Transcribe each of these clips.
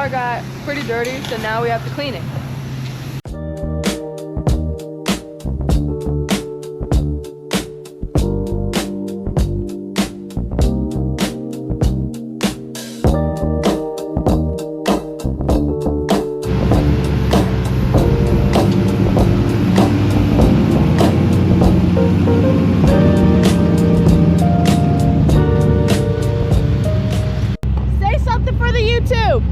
car got pretty dirty, so now we have to clean it. YouTube.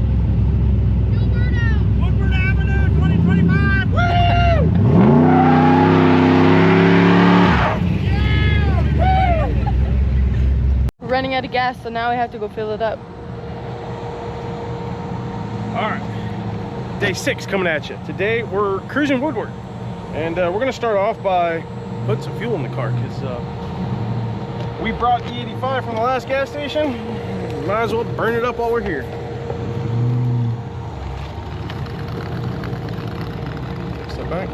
Woodward Avenue, 2025. Woo! Yeah! We're running out of gas, so now we have to go fill it up. All right, day 6 coming at you. Today we're cruising Woodward, and we're gonna start off by putting some fuel in the car because we brought E85 from the last gas station. Might as well burn it up while we're here. Back.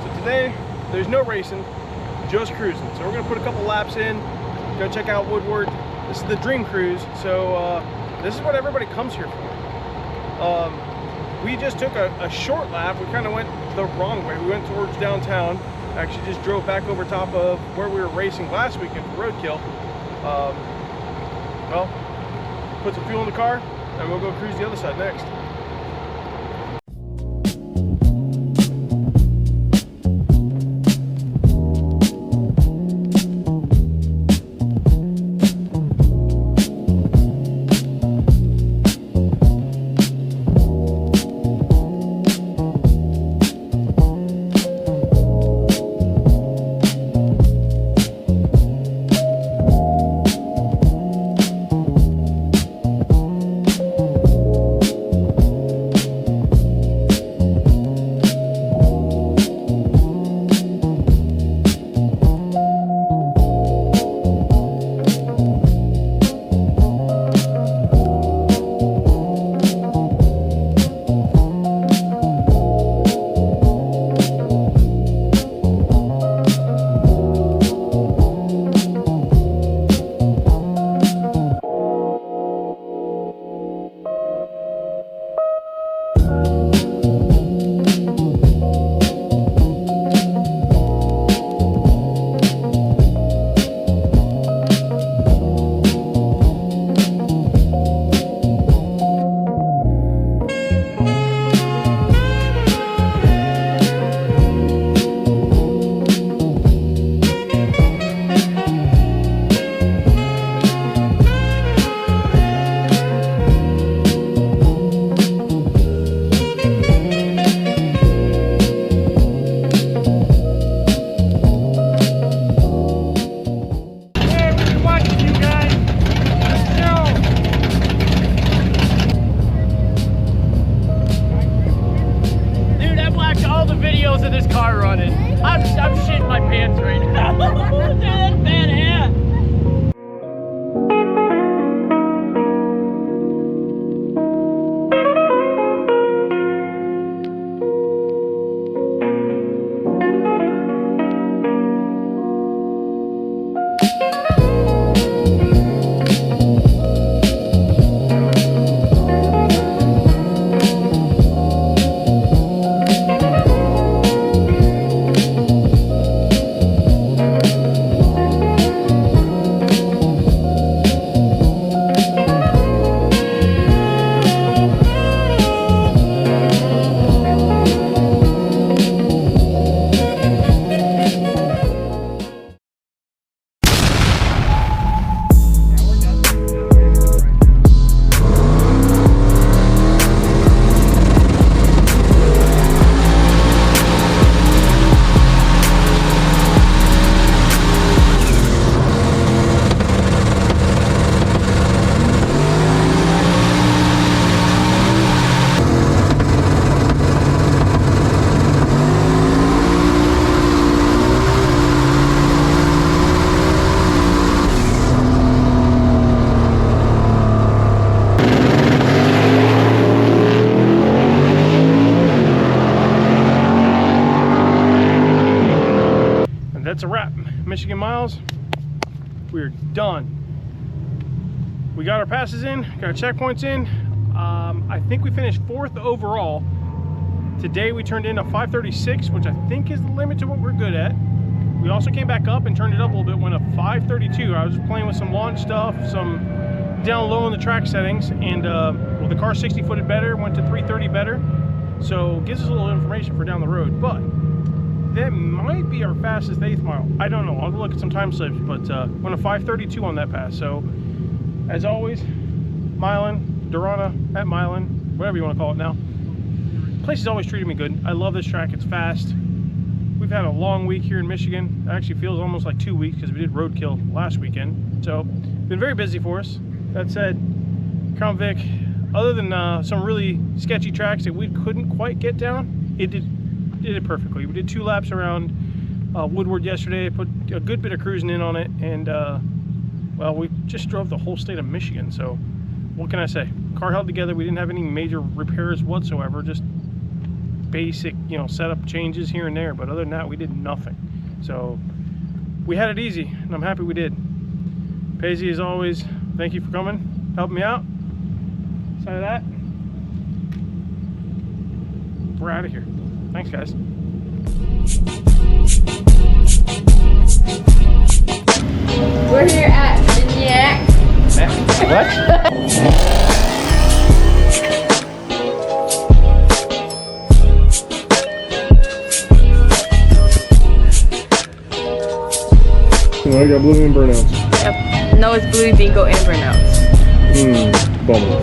So today there's no racing, just cruising. So we're gonna put a couple laps in, go check out Woodward. This is the dream cruise, so this is what everybody comes here for. We just took a short lap. We kind of went the wrong way. We went towards downtown. Actually just drove back over top of where we were racing last weekend for Roadkill. Well, put some fuel in the car and we'll go cruise the other side next. I'm shitting my pants right now. Dude, that's badass. That's a wrap. Michigan miles, we're done. we got our passes in, got our checkpoints in. I think we finished 4th overall. Today we turned in a 5:36, which I think is the limit to what we're good at. We also came back up and turned it up a little bit, went a 5:32. I was playing with some launch stuff, some down low in the track settings, and well, the car 60-footed better, went to 330 better. So gives us a little information for down the road, but that might be our fastest 8th mile. I don't know, I'll look at some time slips, but went a 5:32 on that pass. So as always, Milan, Durana at Milan, whatever you want to call it now. Place has always treated me good. I love this track, it's fast. We've had a long week here in Michigan. It actually feels almost like 2 weeks because we did roadkill last weekend. So, been very busy for us. That said, Crown Vic, other than some really sketchy tracks that we couldn't quite get down, it did it perfectly. We did 2 laps around Woodward yesterday, put a good bit of cruising in on it, and well, we just drove the whole state of Michigan. So, what can I say? Car held together. We didn't have any major repairs whatsoever. Just basic, you know, setup changes here and there, but other than that, we did nothing. So we had it easy, and I'm happy we did. Paisley, as always, thank you for coming, helping me out. Aside of that, we're out of here. Thanks, guys. We're here at Vignac. What? I got blue and burnouts. Yep. No, it's blue, bingo, and burnouts. Bummer.